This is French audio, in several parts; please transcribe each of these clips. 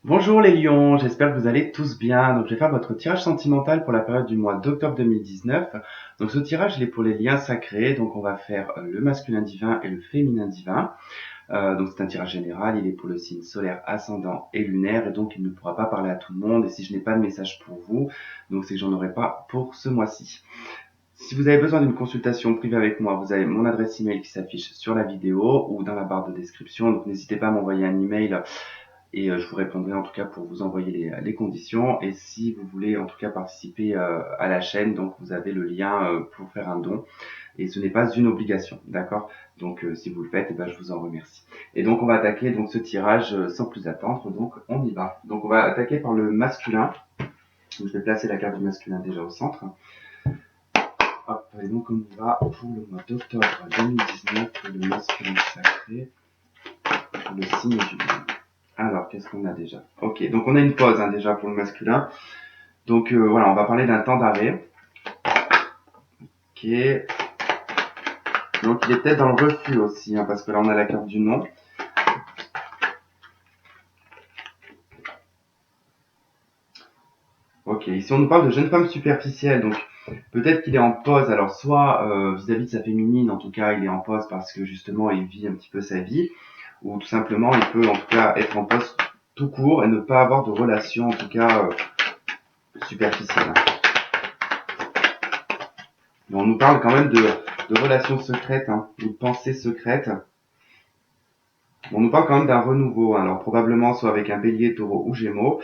Bonjour les lions, j'espère que vous allez tous bien. Donc je vais faire votre tirage sentimental pour la période du mois d'octobre 2019. Donc ce tirage il est pour les liens sacrés, donc on va faire le masculin divin et le féminin divin. Donc c'est un tirage général, il est pour le signe solaire, ascendant et lunaire et donc il ne pourra pas parler à tout le monde. Et si je n'ai pas de message pour vous, donc c'est que j'en aurai pas pour ce mois-ci. Si vous avez besoin d'une consultation privée avec moi, vous avez mon adresse email qui s'affiche sur la vidéo ou dans la barre de description. Donc n'hésitez pas à m'envoyer un email et je vous répondrai en tout cas pour vous envoyer les conditions. Et si vous voulez en tout cas participer à la chaîne, donc vous avez le lien pour faire un don. Et ce n'est pas une obligation, d'accord? Donc si vous le faites, eh ben, je vous en remercie. Et donc on va attaquer donc ce tirage sans plus attendre. Donc on y va. Donc on va attaquer par le masculin. Donc, je vais placer la carte du masculin déjà au centre. Hop, et donc on y va pour le mois d'octobre 2019, le masculin sacré, pour le signe du lion. Alors, qu'est-ce qu'on a déjà? Ok, donc on a une pause déjà pour le masculin. Donc voilà, on va parler d'un temps d'arrêt. Ok. Donc il est peut-être dans le refus aussi, parce que là on a la carte du non. Ok, ici on nous parle de jeune femme superficielle, donc peut-être qu'il est en pause. Alors soit vis-à-vis de sa féminine, en tout cas il est en pause parce que justement il vit un petit peu sa vie, ou tout simplement il peut en tout cas être en pause tout court et ne pas avoir de relation en tout cas superficielle. Mais on nous parle quand même de relations secrètes, ou de pensées secrètes. On nous parle quand même d'un renouveau, alors probablement soit avec un bélier, taureau ou gémeaux,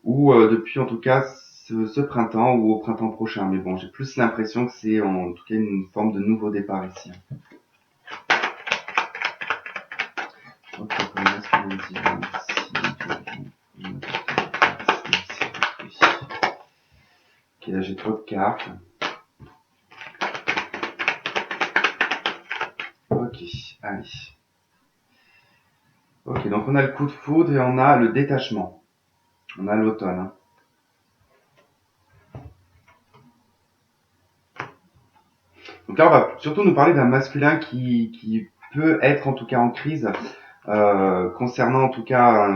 ou depuis en tout cas ce printemps ou au printemps prochain. Mais bon, j'ai plus l'impression que c'est en tout cas une forme de nouveau départ ici. Ok, pour le masculin divin, ici. Ok, là j'ai trop de cartes. Ok, allez. Ok, donc on a le coup de foudre et on a le détachement. On a l'automne. Donc là, on va surtout nous parler d'un masculin qui peut être en tout cas en crise. Concernant en tout cas,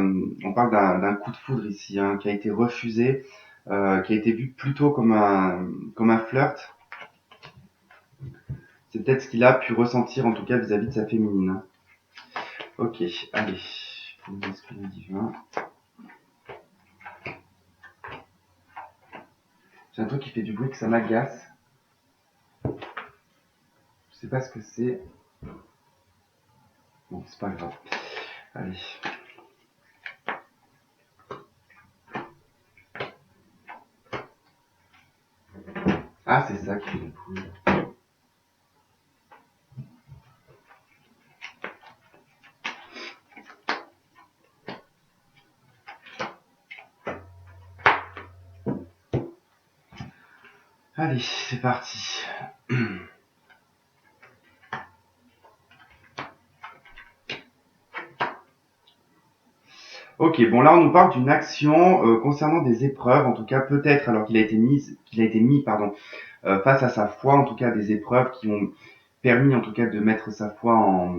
on parle d'un coup de foudre ici, qui a été refusé, qui a été vu plutôt comme un flirt. C'est peut-être ce qu'il a pu ressentir en tout cas vis-à-vis de sa féminine. Ok, allez, le masculin divin. J'ai un truc qui fait du bruit que ça m'agace. Je sais pas ce que c'est. Bon, c'est pas grave. Allez. Ah, c'est ça qui fait du bruit. Allez, c'est parti. Ok, bon là on nous parle d'une action concernant des épreuves, en tout cas peut-être alors qu'il a été mis pardon face à sa foi, en tout cas des épreuves qui ont permis en tout cas de mettre sa foi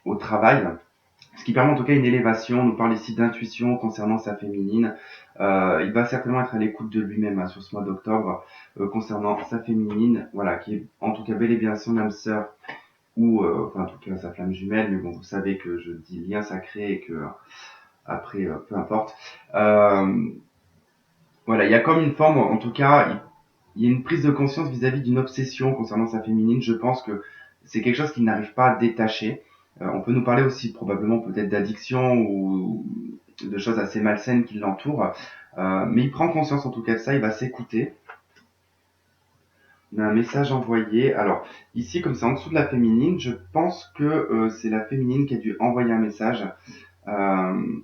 au travail, ce qui permet en tout cas une élévation. On nous parle ici d'intuition concernant sa féminine. Il va certainement être à l'écoute de lui-même sur ce mois d'octobre concernant sa féminine, voilà, qui est en tout cas bel et bien son âme sœur ou enfin en tout cas sa flamme jumelle, mais bon vous savez que je dis lien sacré et que après peu importe. Euh, voilà, il y a comme une forme, en tout cas, il y a une prise de conscience vis-à-vis d'une obsession concernant sa féminine. Je pense que c'est quelque chose qu'il n'arrive pas à détacher. On peut nous parler aussi probablement peut-être d'addiction ou de choses assez malsaines qui l'entourent. Mais il prend conscience en tout cas de ça, il va s'écouter. On a un message envoyé. Alors ici, comme c'est en dessous de la féminine, je pense que c'est la féminine qui a dû envoyer un message. Euh,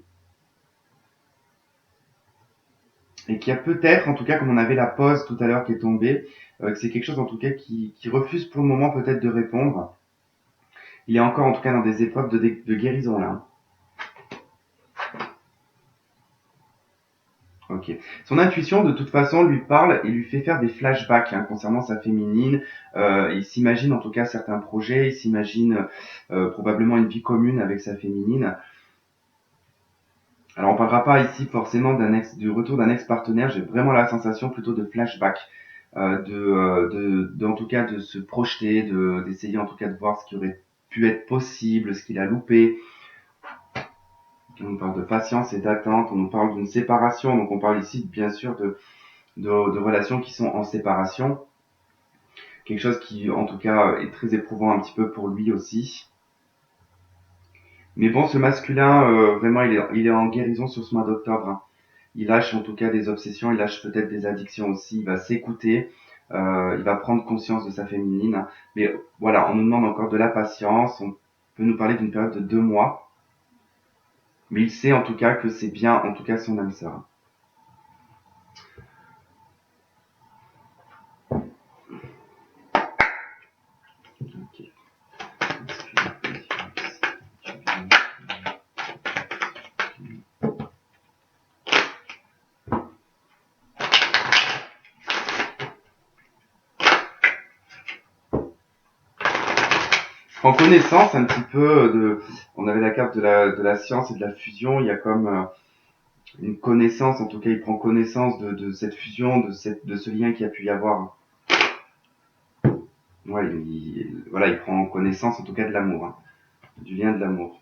et qui a peut-être, en tout cas, comme on avait la pause tout à l'heure qui est tombée, que c'est quelque chose en tout cas qui refuse pour le moment peut-être de répondre. Il est encore en tout cas dans des épreuves de guérison là. Ok. Son intuition de toute façon lui parle et lui fait faire des flashbacks concernant sa féminine. Il s'imagine en tout cas certains projets, il s'imagine probablement une vie commune avec sa féminine. Alors on parlera pas ici forcément du retour d'un ex-partenaire, j'ai vraiment la sensation plutôt de flashback, en tout cas de se projeter, d'essayer en tout cas de voir ce qui aurait pu être possible, ce qu'il a loupé. On nous parle de patience et d'attente, on nous parle d'une séparation, donc on parle ici bien sûr de relations qui sont en séparation. Quelque chose qui en tout cas est très éprouvant un petit peu pour lui aussi. Mais bon, ce masculin, vraiment, il est en guérison sur ce mois d'octobre, hein. Il lâche en tout cas des obsessions, il lâche peut-être des addictions aussi, il va s'écouter, il va prendre conscience de sa féminine. Mais voilà, on nous demande encore de la patience, on peut nous parler d'une période de 2 mois, mais il sait en tout cas que c'est bien, en tout cas son âme sœur. Okay. En connaissance un petit peu on avait la carte de la science et de la fusion, il y a comme une connaissance, en tout cas il prend connaissance de cette fusion, de ce lien qu'il y a pu y avoir. Ouais, voilà, il prend connaissance en tout cas de l'amour, hein, du lien de l'amour.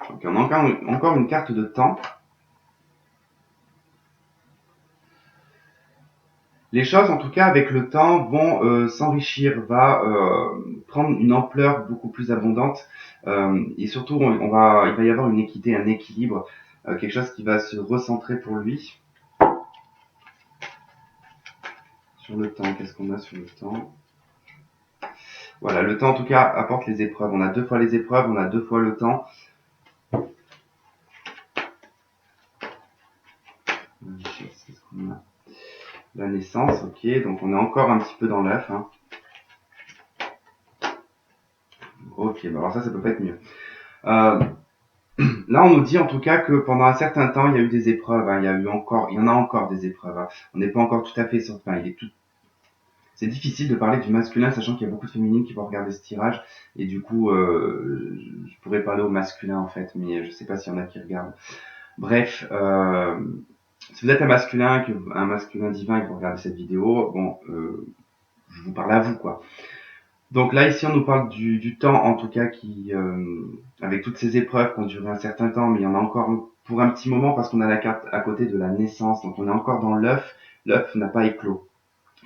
Donc on a encore une carte de temps. Les choses, en tout cas, avec le temps, vont s'enrichir, va prendre une ampleur beaucoup plus abondante, et surtout, il va y avoir une équité, un équilibre, quelque chose qui va se recentrer pour lui. Sur le temps, qu'est-ce qu'on a sur le temps? Voilà, le temps, en tout cas, apporte les épreuves. On a 2 fois les épreuves, on a 2 fois le temps. Qu'est-ce qu'on a? La naissance, ok, donc on est encore un petit peu dans l'œuf, hein. Ok, bah alors ça peut pas être mieux. Là, on nous dit en tout cas que pendant un certain temps, il y a eu des épreuves, hein. Il y en a encore des épreuves, hein. On n'est pas encore tout à fait sur, enfin, c'est difficile de parler du masculin, sachant qu'il y a beaucoup de féminines qui vont regarder ce tirage, et du coup, je pourrais parler au masculin en fait, mais je sais pas s'il y en a qui regardent. Bref, si vous êtes un masculin divin et que vous regardez cette vidéo, bon, je vous parle à vous, quoi. Donc là, ici, on nous parle du temps, en tout cas, avec toutes ces épreuves qui ont duré un certain temps, mais il y en a encore pour un petit moment parce qu'on a la carte à côté de la naissance. Donc on est encore dans l'œuf. L'œuf n'a pas éclos.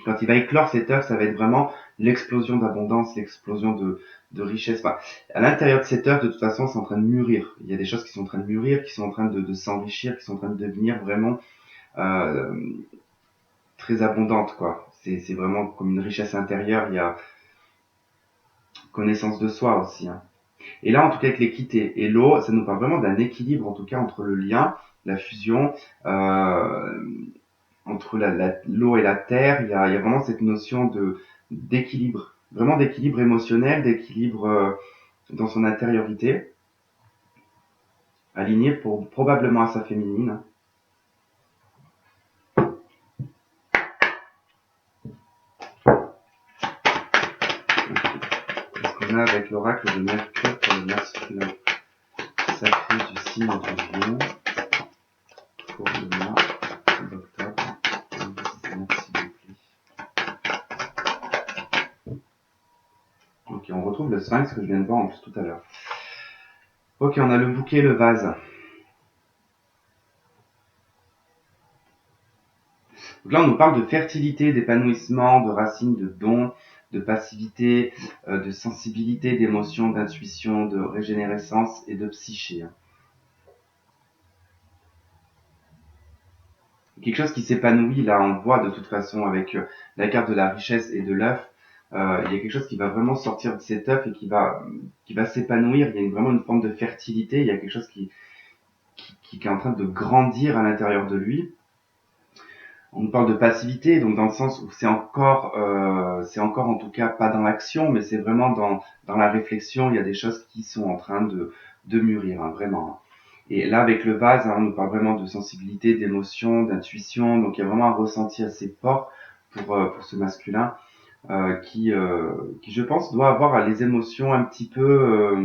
Quand il va éclore cet œuf, ça va être vraiment l'explosion d'abondance, l'explosion de richesse. Enfin, à l'intérieur de cet œuf, de toute façon, c'est en train de mûrir. Il y a des choses qui sont en train de mûrir, qui sont en train de s'enrichir, qui sont en train de devenir vraiment euh, très abondantes, quoi. C'est vraiment comme une richesse intérieure. Il y a connaissance de soi aussi, hein. Et là, en tout cas, avec l'équité et l'eau, ça nous parle vraiment d'un équilibre, en tout cas, entre le lien, la fusion, entre l'eau et la terre. Il y a vraiment cette notion d'équilibre, vraiment d'équilibre émotionnel, d'équilibre dans son intériorité, aligné probablement à sa féminine. Qu'est-ce qu'on a avec l'oracle de Mercure pour le masculin sacré du signe du lion pour le mois d'octobre 2019, s'il vous plaît. Ok, on retrouve le sphinx que je viens de voir en plus tout à l'heure. Ok, on a le bouquet et le vase. Donc là, on nous parle de fertilité, d'épanouissement, de racines, de dons, de passivité, de sensibilité, d'émotion, d'intuition, de régénérescence et de psyché. Quelque chose qui s'épanouit, là, on le voit de toute façon avec la carte de la richesse et de l'œuf. Il y a quelque chose qui va vraiment sortir de cet œuf et qui va s'épanouir. Il y a vraiment une forme de fertilité. Il y a quelque chose qui est en train de grandir à l'intérieur de lui. On parle de passivité, donc dans le sens où c'est encore en tout cas pas dans l'action, mais c'est vraiment dans la réflexion. Il y a des choses qui sont en train de mûrir, hein, vraiment. Hein. Et là, avec le vase, hein, on nous parle vraiment de sensibilité, d'émotion, d'intuition. Donc, il y a vraiment un ressenti assez fort pour ce masculin qui, je pense, doit avoir les émotions un petit peu,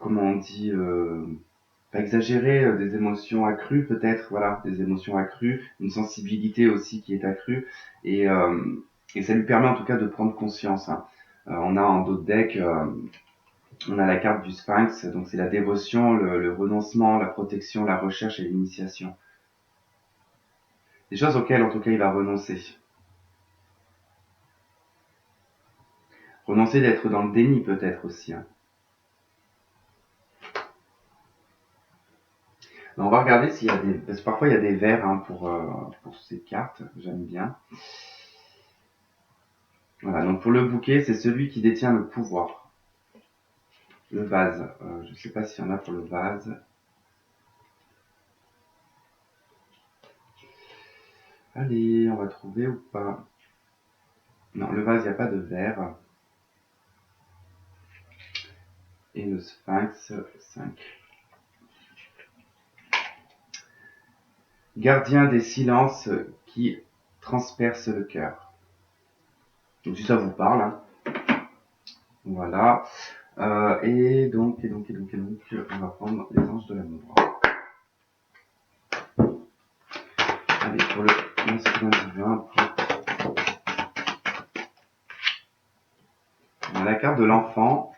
comment on dit, pas exagérées, des émotions accrues peut-être, voilà, des émotions accrues, une sensibilité aussi qui est accrue. Et, euh, et ça lui permet en tout cas de prendre conscience. Hein. On a en d'autres decks, on a la carte du Sphinx, donc c'est la dévotion, le renoncement, la protection, la recherche et l'initiation. Des choses auxquelles en tout cas il va renoncer. Renoncer d'être dans le déni peut-être aussi. Hein. On va regarder s'il y a des... Parce que parfois il y a des verres hein, pour ces cartes, j'aime bien. Voilà, donc pour le bouquet, c'est celui qui détient le pouvoir. Le vase, je ne sais pas s'il y en a pour le vase. Allez, on va trouver ou pas. Non, le vase, il n'y a pas de verre. Et le Sphinx, 5. Gardien des silences qui transpercent le cœur. Donc si ça vous parle, hein. Voilà. Et donc, on va prendre les anges de l'amour. Allez, pour le masculin divin, on a la carte de l'enfant.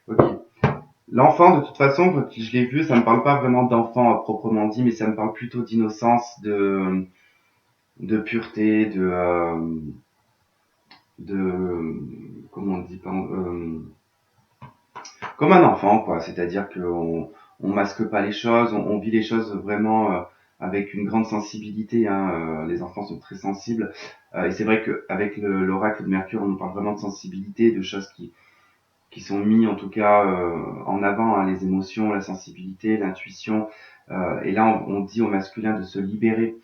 Ok. L'enfant, de toute façon, quand je l'ai vu, ça me parle pas vraiment d'enfant proprement dit, mais ça me parle plutôt d'innocence, de pureté, comment on dit, comme un enfant, quoi. C'est-à-dire on masque pas les choses, on vit les choses vraiment avec une grande sensibilité. Hein. Les enfants sont très sensibles. Et c'est vrai qu'avec l'oracle de Mercure, on nous parle vraiment de sensibilité, de choses qui sont mis en tout cas en avant, hein, les émotions, la sensibilité, l'intuition. Et là, on dit au masculin de se libérer.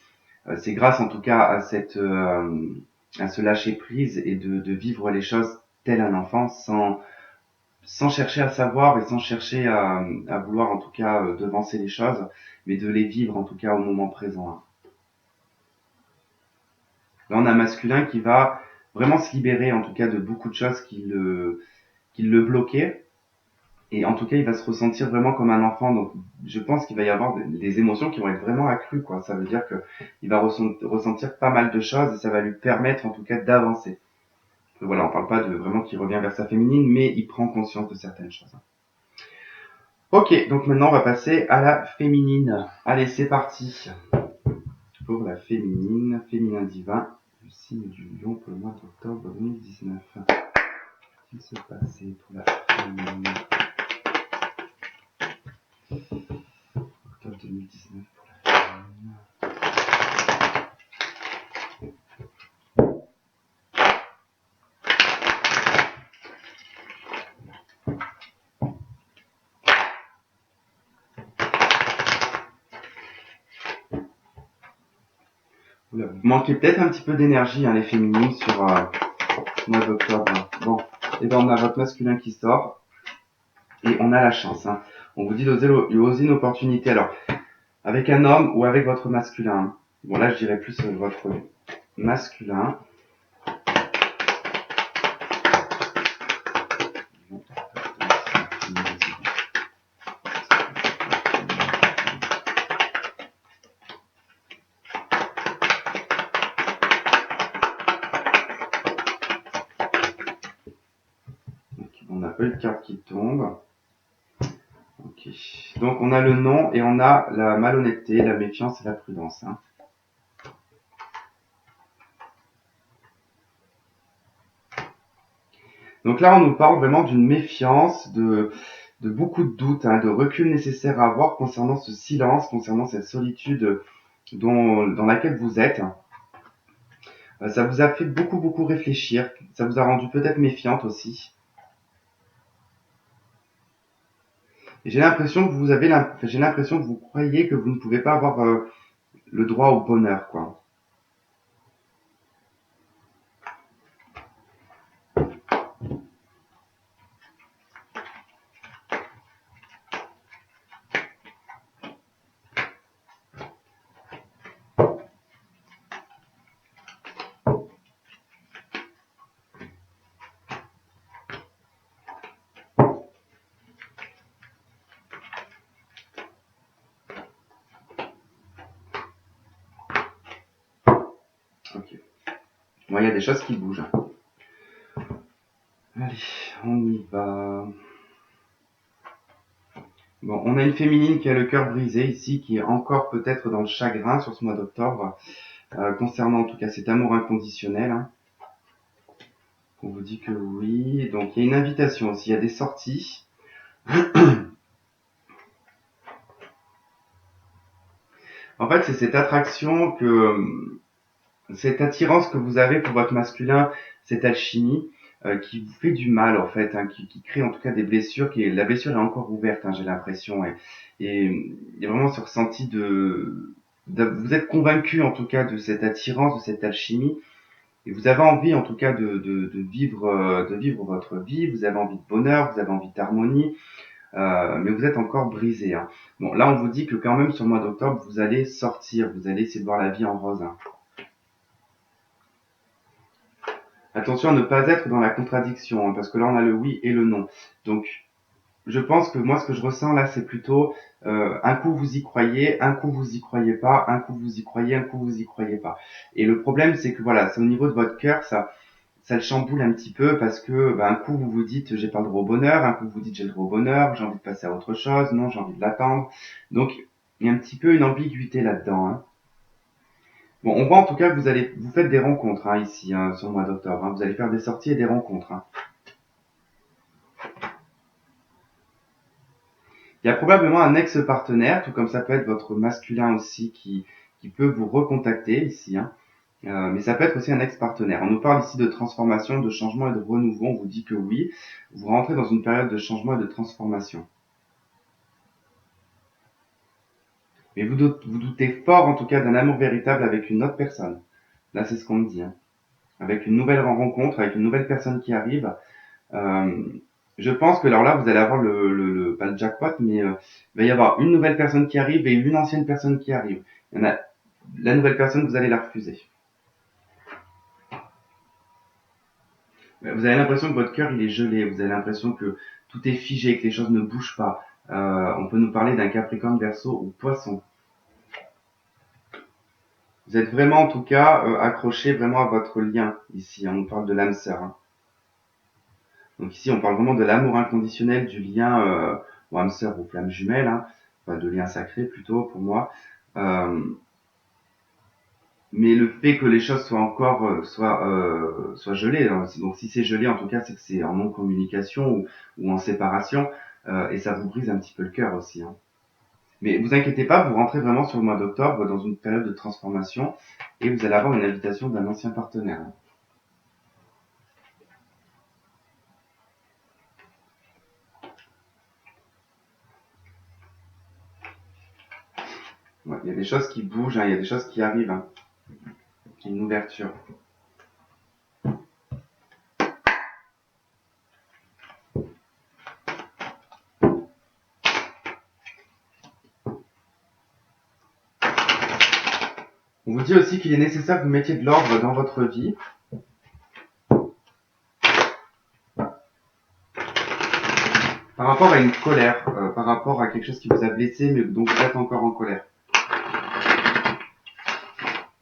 C'est grâce en tout cas à ce lâcher prise et de vivre les choses tel un enfant sans chercher à savoir et sans chercher à vouloir en tout cas devancer les choses, mais de les vivre en tout cas au moment présent. Hein. Là, on a un masculin qui va vraiment se libérer en tout cas de beaucoup de choses qui le bloquaient. Et en tout cas, il va se ressentir vraiment comme un enfant. Donc, je pense qu'il va y avoir des émotions qui vont être vraiment accrues, quoi. Ça veut dire que il va ressentir pas mal de choses et ça va lui permettre, en tout cas, d'avancer. Voilà, on parle pas de vraiment qu'il revient vers sa féminine, mais il prend conscience de certaines choses. Ok, donc maintenant, on va passer à la féminine. Allez, c'est parti. Pour la féminine, féminin divin, du signe du lion pour le mois d'octobre 2019. Qu'est-ce qui s'est passé pour la féminine? Octobre 2019 pour la féminine. Vous manquez peut-être un petit peu d'énergie, hein, les féminines, sur le mois d'octobre. Bon, et ben on a votre masculin qui sort, et on a la chance. Hein. On vous dit d'oser une opportunité. Alors, avec un homme ou avec votre masculin. Bon, là, je dirais plus votre masculin. On a une carte qui tombe. Ok. Donc on a le nom et on a la malhonnêteté, la méfiance et la prudence. Hein. Donc là on nous parle vraiment d'une méfiance, de beaucoup de doutes, hein, de recul nécessaire à avoir concernant ce silence, concernant cette solitude dans laquelle vous êtes. Ça vous a fait beaucoup réfléchir, ça vous a rendu peut-être méfiante aussi. J'ai l'impression que j'ai l'impression que vous croyez que vous ne pouvez pas avoir le droit au bonheur, quoi. Ok. Bon, il y a des choses qui bougent. Allez, on y va. Bon, on a une féminine qui a le cœur brisé ici, qui est encore peut-être dans le chagrin sur ce mois d'octobre, concernant en tout cas cet amour inconditionnel. Hein. On vous dit que oui. Donc il y a une invitation aussi, il y a des sorties. En fait, c'est cette attraction cette attirance que vous avez pour votre masculin, cette alchimie, qui vous fait du mal en fait, hein, qui crée en tout cas des blessures, la blessure est encore ouverte, hein, j'ai l'impression, et il y a vraiment ce ressenti vous êtes convaincu en tout cas de cette attirance, de cette alchimie, et vous avez envie en tout cas de vivre votre vie, vous avez envie de bonheur, vous avez envie d'harmonie, mais vous êtes encore brisé. Hein. Bon, là on vous dit que quand même sur le mois d'octobre, vous allez sortir, vous allez essayer de voir la vie en rose. Hein. Attention à ne pas être dans la contradiction, hein, parce que là on a le oui et le non. Donc je pense que moi ce que je ressens là c'est plutôt un coup vous y croyez, un coup vous y croyez pas, un coup vous y croyez, un coup vous y croyez pas. Et le problème c'est que voilà, c'est au niveau de votre cœur, ça le chamboule un petit peu parce que un coup vous vous dites j'ai pas le droit au bonheur, un coup vous dites j'ai le droit au bonheur, j'ai envie de passer à autre chose, non j'ai envie de l'attendre. Donc il y a un petit peu une ambiguïté là-dedans. Hein. Bon, on voit en tout cas que vous faites des rencontres hein, ici sur le mois d'octobre. Hein. Vous allez faire des sorties et des rencontres. Hein. Il y a probablement un ex-partenaire, tout comme ça peut être votre masculin aussi qui peut vous recontacter ici. Hein. Mais ça peut être aussi un ex-partenaire. On nous parle ici de transformation, de changement et de renouveau. On vous dit que oui, vous rentrez dans une période de changement et de transformation. Mais vous doutez fort en tout cas d'un amour véritable avec une autre personne. Là, c'est ce qu'on me dit. Hein. Avec une nouvelle rencontre, avec une nouvelle personne qui arrive. Euh, je pense que alors là, vous allez avoir pas le jackpot, mais il va y avoir une nouvelle personne qui arrive et une ancienne personne qui arrive. Il y en a, la nouvelle personne, vous allez la refuser. Vous avez l'impression que votre cœur, il est gelé. Vous avez l'impression que tout est figé, que les choses ne bougent pas. On peut nous parler d'un Capricorne, Verseau ou Poisson. Vous êtes vraiment, en tout cas, accroché vraiment à votre lien. Ici, on nous parle de l'âme sœur. Hein. Donc ici, on parle vraiment de l'amour inconditionnel, du lien ou âme sœur ou flamme jumelle, hein, enfin de lien sacré plutôt pour moi. Euh, mais le fait que les choses soient encore soient gelées, hein, donc si c'est gelé, en tout cas, c'est que c'est en non-communication ou en séparation, et ça vous brise un petit peu le cœur aussi. Hein. Mais vous inquiétez pas, vous rentrez vraiment sur le mois d'octobre dans une période de transformation et vous allez avoir une invitation d'un ancien partenaire. Hein. Ouais, il y a des choses qui bougent, hein, il y a des choses qui arrivent, hein. Une ouverture. On vous dit aussi qu'il est nécessaire que vous mettiez de l'ordre dans votre vie. Par rapport à une colère, par rapport à quelque chose qui vous a blessé, mais dont vous êtes encore en colère.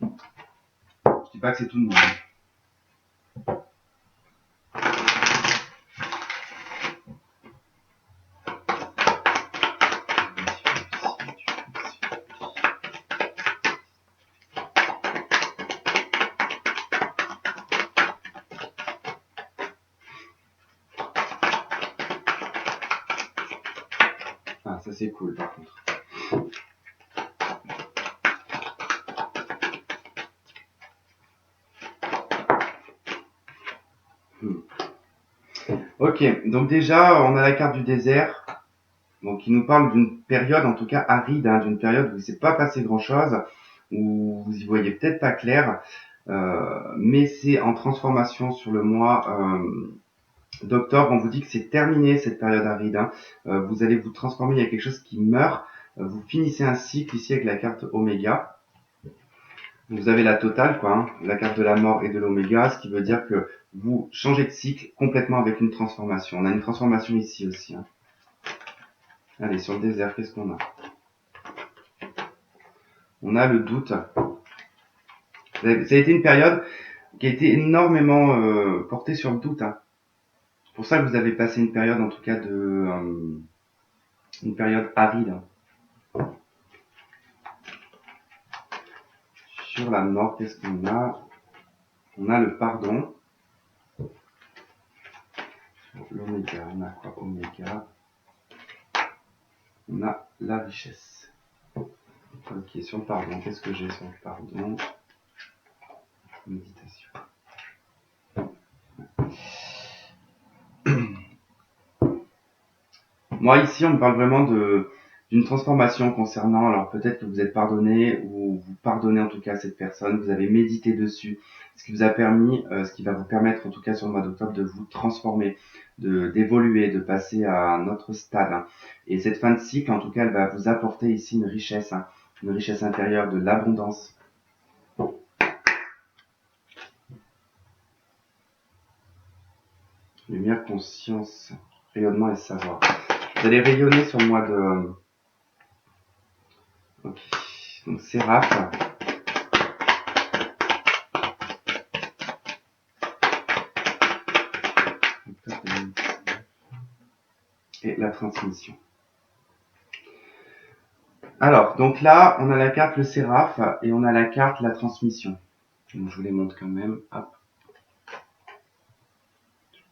Je dis pas que c'est tout le monde. Ah, ça c'est cool par contre. Ok, donc déjà, on a la carte du désert. Donc, il nous parle d'une période, en tout cas aride, hein, d'une période où il ne s'est pas passé grand-chose. ou vous y voyez peut-être pas clair, mais c'est en transformation sur le mois d'octobre. On vous dit que c'est terminé cette période aride, hein. Vous allez vous transformer, il y a quelque chose qui meurt. Vous finissez un cycle ici avec la carte Oméga. Vous avez la totale, quoi, hein, la carte de la mort et de l'Oméga, ce qui veut dire que vous changez de cycle complètement avec une transformation. On a une transformation ici aussi, hein. Allez, sur le désert, qu'est-ce qu'on a? On a le doute. Ça a été une période qui a été énormément portée sur le doute, hein. C'est pour ça que vous avez passé une période, en tout cas, une période aride, hein. Sur la mort, qu'est-ce qu'on a? On a le pardon. Sur l'oméga, on a quoi? Oméga. On a la richesse. Ok, sur le pardon, qu'est-ce que j'ai sur le pardon? Méditation. Moi, ici, on me parle vraiment d'une transformation concernant, alors peut-être que vous êtes pardonné ou vous pardonnez en tout cas cette personne, vous avez médité dessus, ce qui vous a permis, ce qui va vous permettre en tout cas sur le mois d'octobre de vous transformer, d'évoluer, de passer à un autre stade, hein. Et cette fin de cycle, en tout cas, elle va vous apporter ici une richesse, hein, une richesse intérieure, de l'abondance. Lumière, conscience, rayonnement et savoir. Vous allez rayonner sur le mois de... Ok, donc Séraph. Et la transmission. Alors, donc là, on a la carte le Séraph et on a la carte la transmission. Donc, je vous les montre quand même. Hop.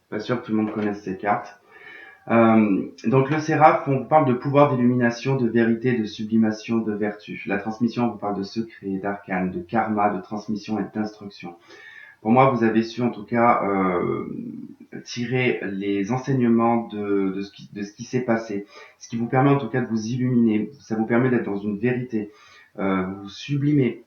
Pas sûr que tout le monde connaisse ces cartes. Donc le Séraph, on vous parle de pouvoir d'illumination, de vérité, de sublimation, de vertu. La transmission, on vous parle de secret, d'arcane, de karma, de transmission et d'instruction. Pour moi, vous avez su en tout cas tirer les enseignements de ce qui s'est passé, ce qui vous permet en tout cas de vous illuminer. Ça vous permet d'être dans une vérité, vous sublimer.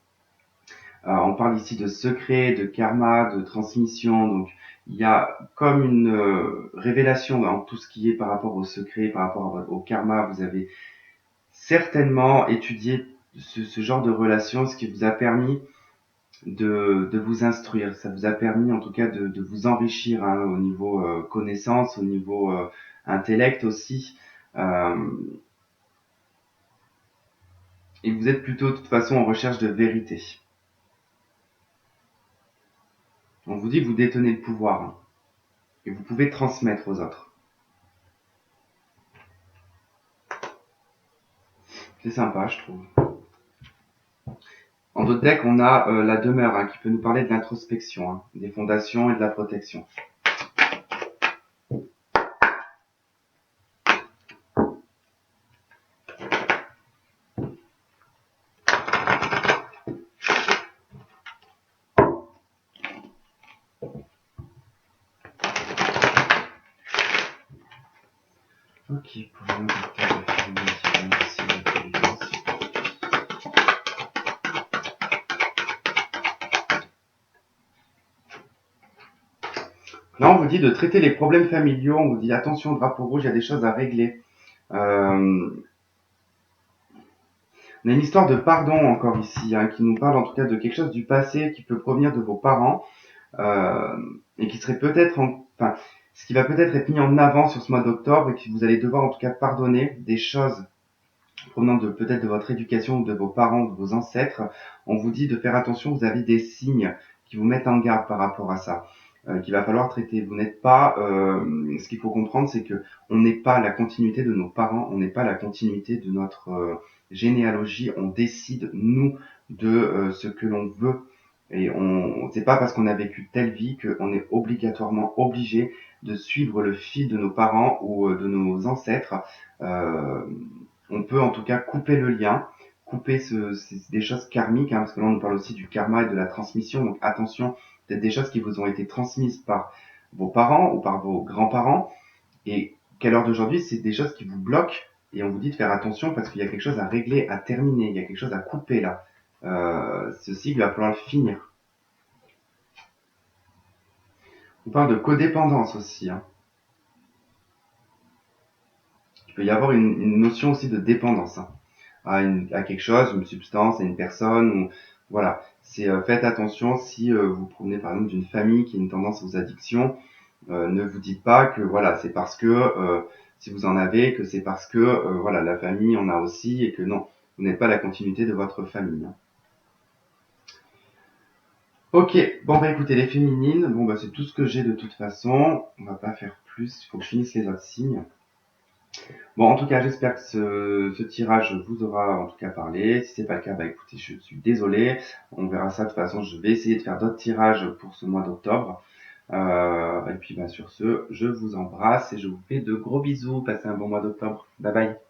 On parle ici de secret, de karma, de transmission. Donc il y a comme une révélation dans tout ce qui est par rapport au secret, par rapport au karma. Vous avez certainement étudié ce genre de relation, ce qui vous a permis de vous instruire. Ça vous a permis en tout cas de vous enrichir, hein, au niveau connaissance, au niveau intellect aussi. Et vous êtes plutôt de toute façon en recherche de vérité. On vous dit que vous détenez le pouvoir, hein, et vous pouvez transmettre aux autres. C'est sympa, je trouve. En d'autres decks, on a la demeure, hein, qui peut nous parler de l'introspection, hein, des fondations et de la protection. Ok, pour le docteur de féminisme, là, on vous dit de traiter les problèmes familiaux. On vous dit attention, drapeau rouge, il y a des choses à régler. On a une histoire de pardon encore ici, hein, qui nous parle en tout cas de quelque chose du passé qui peut provenir de vos parents, et qui serait peut-être, enfin, ce qui va peut-être être mis en avant sur ce mois d'octobre et que vous allez devoir en tout cas pardonner des choses provenant de peut-être de votre éducation ou de vos parents, de vos ancêtres. On vous dit de faire attention, vous avez des signes qui vous mettent en garde par rapport à ça, qu'il va falloir traiter. Vous n'êtes pas, ce qu'il faut comprendre, c'est que on n'est pas la continuité de nos parents, on n'est pas la continuité de notre généalogie. On décide nous de ce que l'on veut. Et c'est pas parce qu'on a vécu telle vie qu'on est obligatoirement obligé de suivre le fil de nos parents ou de nos ancêtres. On peut en tout cas couper le lien, couper des choses karmiques, hein, parce que là on nous parle aussi du karma et de la transmission. Donc attention, peut-être des choses qui vous ont été transmises par vos parents ou par vos grands-parents, et qu'à l'heure d'aujourd'hui, c'est des choses qui vous bloquent, et on vous dit de faire attention parce qu'il y a quelque chose à régler, à terminer, il y a quelque chose à couper là. ceci, il va falloir le finir. On parle de codépendance aussi, hein. Il peut y avoir une notion aussi de dépendance, hein, à quelque chose, une substance, à une personne. Ou, voilà, faites attention si vous provenez par exemple d'une famille qui a une tendance aux addictions. Ne vous dites pas que voilà, c'est parce que si vous en avez, que c'est parce que voilà, la famille en a aussi, et que non, vous n'êtes pas la continuité de votre famille, hein. Ok, bon bah écoutez, les féminines, bon bah c'est tout ce que j'ai de toute façon. On va pas faire plus, il faut que je finisse les autres signes. Bon, en tout cas, j'espère que ce tirage vous aura en tout cas parlé. Si c'est pas le cas, bah écoutez, je suis désolé. On verra ça de toute façon. Je vais essayer de faire d'autres tirages pour ce mois d'octobre. Et puis bah sur ce, je vous embrasse et je vous fais de gros bisous. Passez un bon mois d'octobre. Bye bye.